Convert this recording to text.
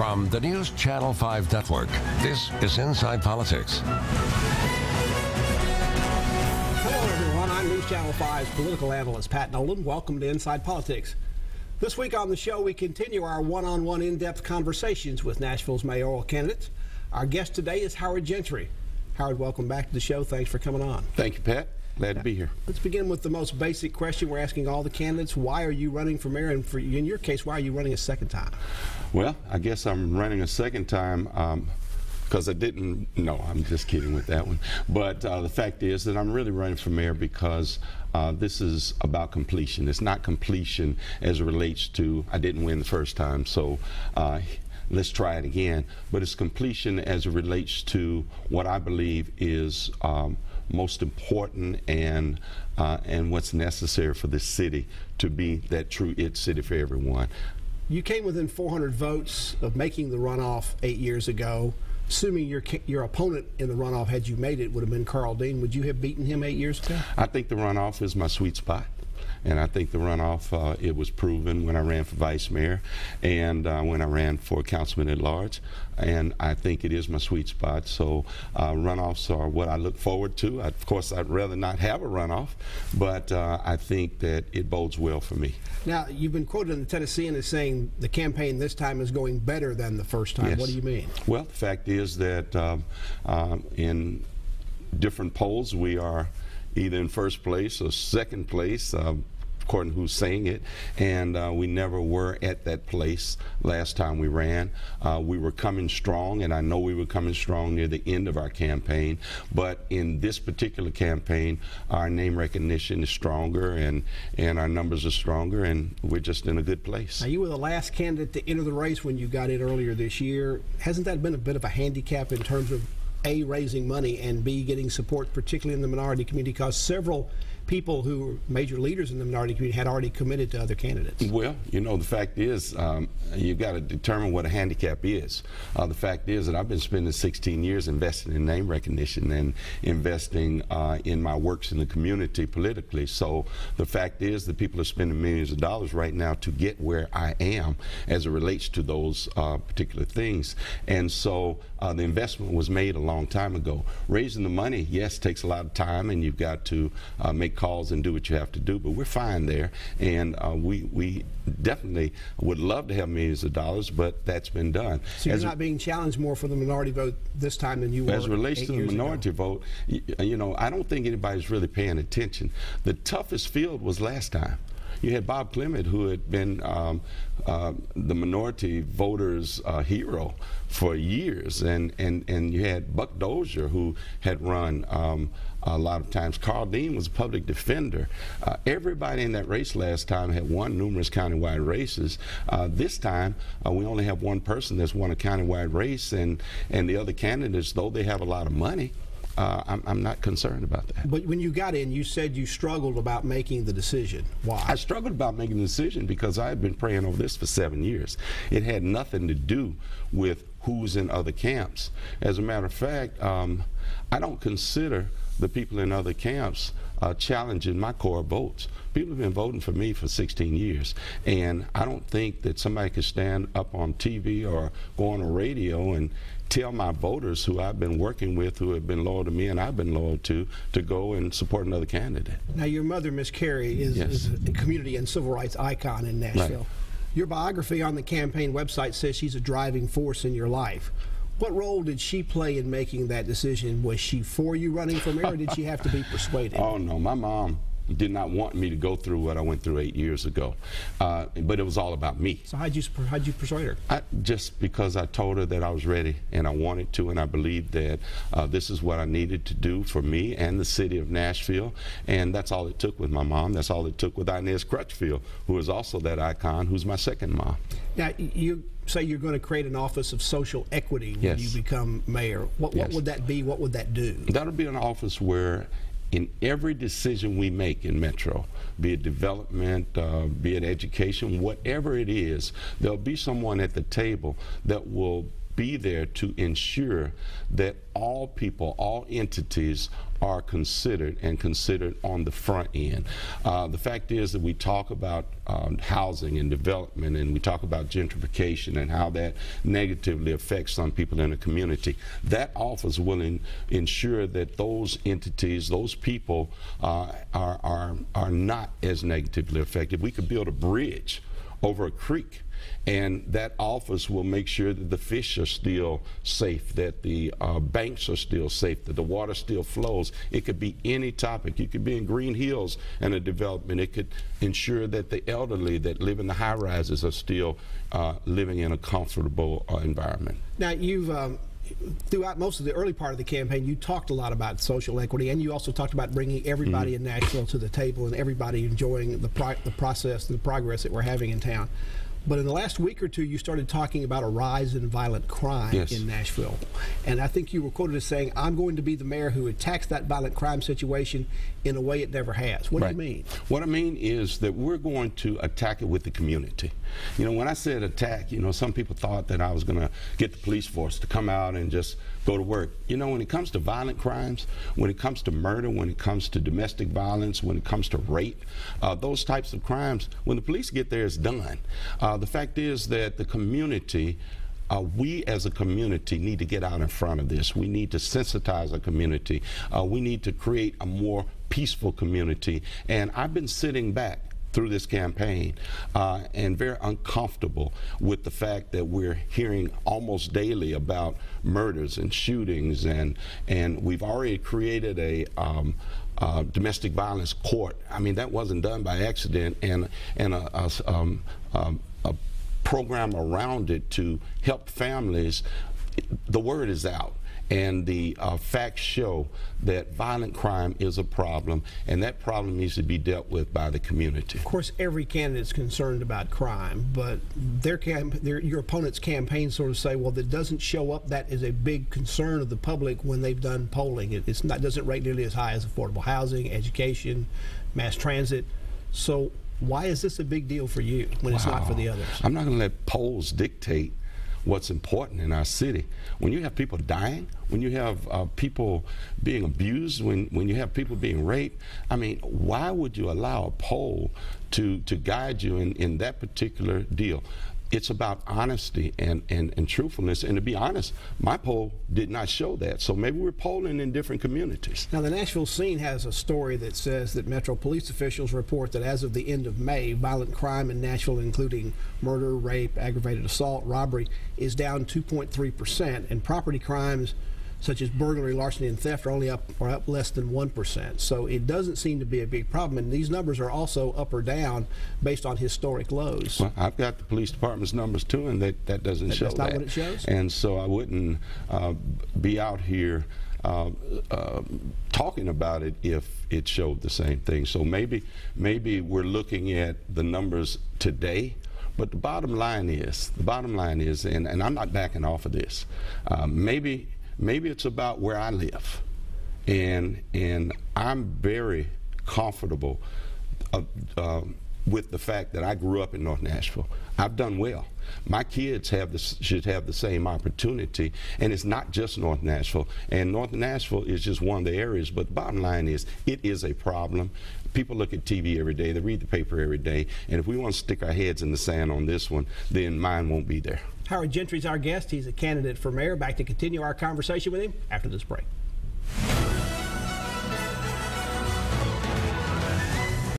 From the News Channel 5 Network, this is Inside Politics. Hello, everyone. I'm News Channel 5's political analyst, Pat Nolan. Welcome to Inside Politics. This week on the show, we continue our one-on-one in-depth conversations with Nashville's mayoral candidates. Our guest today is Howard Gentry. Howard, welcome back to the show. Thanks for coming on. Thank you, Pat. Glad to be here. Let's begin with the most basic question we're asking all the candidates. Why are you running for mayor? And in your case, why are you running a second time? Well, I guess I'm running a second time because I didn't. No, I'm just kidding with that one. But the fact is that I'm really running for mayor because this is about completion. It's not completion as it relates to I didn't win the first time, so let's try it again. But it's completion as it relates to what I believe is most important and what's necessary for this city to be that true it city for everyone. You came within 400 votes of making the runoff 8 years ago. Assuming your opponent in the runoff, had you made it, would have been Karl Dean. Would you have beaten him 8 years ago? I think the runoff is my sweet spot. And I think the runoff, it was proven when I ran for vice mayor and when I ran for councilman at large. And I think it is my sweet spot. So runoffs are what I look forward to. Of course, I'd rather not have a runoff, but I think that it bodes well for me. Now, you've been quoted in the Tennessean as saying the campaign this time is going better than the first time. Yes. What do you mean? Well, the fact is that in different polls, we are either in first place or second place, according to who's saying it, and we never were at that place last time we ran. We were coming strong, and I know we were coming strong near the end of our campaign, but in this particular campaign, our name recognition is stronger, and our numbers are stronger, and we're just in a good place. Now, you were the last candidate to enter the race when you got in earlier this year. Hasn't that been a bit of a handicap in terms of A, raising money, and B, getting support, particularly in the minority community, because several people who were major leaders in the minority community had already committed to other candidates? Well, you know, the fact is, you've got to determine what a handicap is. The fact is that I've been spending 16 years investing in name recognition and investing in my works in the community politically. So the fact is that people are spending millions of dollars right now to get where I am as it relates to those particular things. And so the investment was made a long time ago. Raising the money, yes, takes a lot of time, and you've got to make calls and do what you have to do, but we're fine there, and we definitely would love to have millions of dollars, but that's been done. So you're not being challenged more for the minority vote this time than you were as it relates to the minority ago. vote. You know, I don't think anybody's really paying attention. The toughest field was last time. You had Bob Clement, who had been the minority voters' hero for years, and you had Buck Dozier, who had run a lot of times. Karl Dean was a public defender. Everybody in that race last time had won numerous countywide races. This time, we only have one person that's won a countywide race, and the other candidates, though they have a lot of money, I'm not concerned about that. But when you got in, you said you struggled about making the decision. Why? I struggled about making the decision because I had been praying over this for 7 years. It had nothing to do with who's in other camps. As a matter of fact, I don't consider the people in other camps challenging my core votes. People have been voting for me for 16 years, and I don't think that somebody could stand up on TV or go on the radio and tell my voters who I've been working with, who have been loyal to me and I've been loyal to go and support another candidate. Now, your mother, Miss Carey, is a community and civil rights icon in Nashville. Right. Your biography on the campaign website says she's a driving force in your life. What role did she play in making that decision? Was she for you running for mayor, or did she have to be persuaded? Oh, no. My mom did not want me to go through what I went through 8 years ago, but it was all about me. So how'd you persuade her? Just because I told her that I was ready and I wanted to, and I believed that this is what I needed to do for me and the city of Nashville, and that's all it took with my mom. That's all it took with Inez Crutchfield, who is also that icon, who's my second mom. Now, you say you're going to create an office of social equity when you become mayor. What would that be? What would that do? That'll be an office where in every decision we make in Metro, be it development, be it education, whatever it is, there'll be someone at the table that will be there to ensure that all people, all entities are considered, and considered on the front end. The fact is that we talk about housing and development, and we talk about gentrification and how that negatively affects some people in a community. That office will ensure that those entities, those people are not as negatively affected. We could build a bridge over a creek, and that office will make sure that the fish are still safe, that the banks are still safe, that the water still flows. It could be any topic. You could be in Green Hills and a development. It could ensure that the elderly that live in the high rises are still living in a comfortable environment. Now, you've throughout most of the early part of the campaign, you talked a lot about social equity, and you also talked about bringing everybody in Nashville to the table and everybody enjoying the process and the progress that we're having in town. But in the last week or two, you started talking about a rise in violent crime in Nashville. And I think you were quoted as saying, I'm going to be the mayor who attacks that violent crime situation in a way it never has. What do you mean? What I mean is that we're going to attack it with the community. You know, when I said attack, you know, some people thought that I was going to get the police force to come out and just go to work. You know, when it comes to violent crimes, when it comes to murder, when it comes to domestic violence, when it comes to rape, those types of crimes, when the police get there, it's done. The fact is that the community, we as a community need to get out in front of this. We need to sensitize our community. We need to create a more peaceful community. And I've been sitting back through this campaign and very uncomfortable with the fact that we're hearing almost daily about murders and shootings, and we've already created a domestic violence court. I mean, that wasn't done by accident, and a program around it to help families. The word is out, and the facts show that violent crime is a problem, and that problem needs to be dealt with by the community. Of course, every candidate is concerned about crime, but your opponent's campaign sort of say, well, that doesn't show up. That is a big concern of the public when they've done polling. It doesn't rate nearly as high as affordable housing, education, mass transit. So why is this a big deal for you when it's not for the others? I'm not going to let polls dictate what's important in our city. When you have people dying, when you have people being abused, when you have people being raped, I mean, why would you allow a poll to guide you in that particular deal? It's about honesty and truthfulness, and to be honest, my poll did not show that, so maybe we're polling in different communities. Now, the Nashville Scene has a story that says that Metro police officials report that as of the end of May, violent crime in Nashville, including murder, rape, aggravated assault, robbery, is down 2.3%, and property crimes such as burglary, larceny, and theft are up less than 1%. So it doesn't seem to be a big problem, and these numbers are also up or down based on historic lows. Well, I've got the police department's numbers too, and that doesn't show that. That's not what it shows? And so I wouldn't be out here talking about it if it showed the same thing. So maybe we're looking at the numbers today. But the bottom line is, and I'm not backing off of this, maybe it's about where I live, and I'm very comfortable with the fact that I grew up in North Nashville. I've done well. My kids should have the same opportunity, and it's not just North Nashville. And North Nashville is just one of the areas, but the bottom line is, it is a problem. People look at TV every day, they read the paper every day, and if we want to stick our heads in the sand on this one, then mine won't be there. Howard Gentry is our guest. He's a candidate for mayor. Back to continue our conversation with him after this break.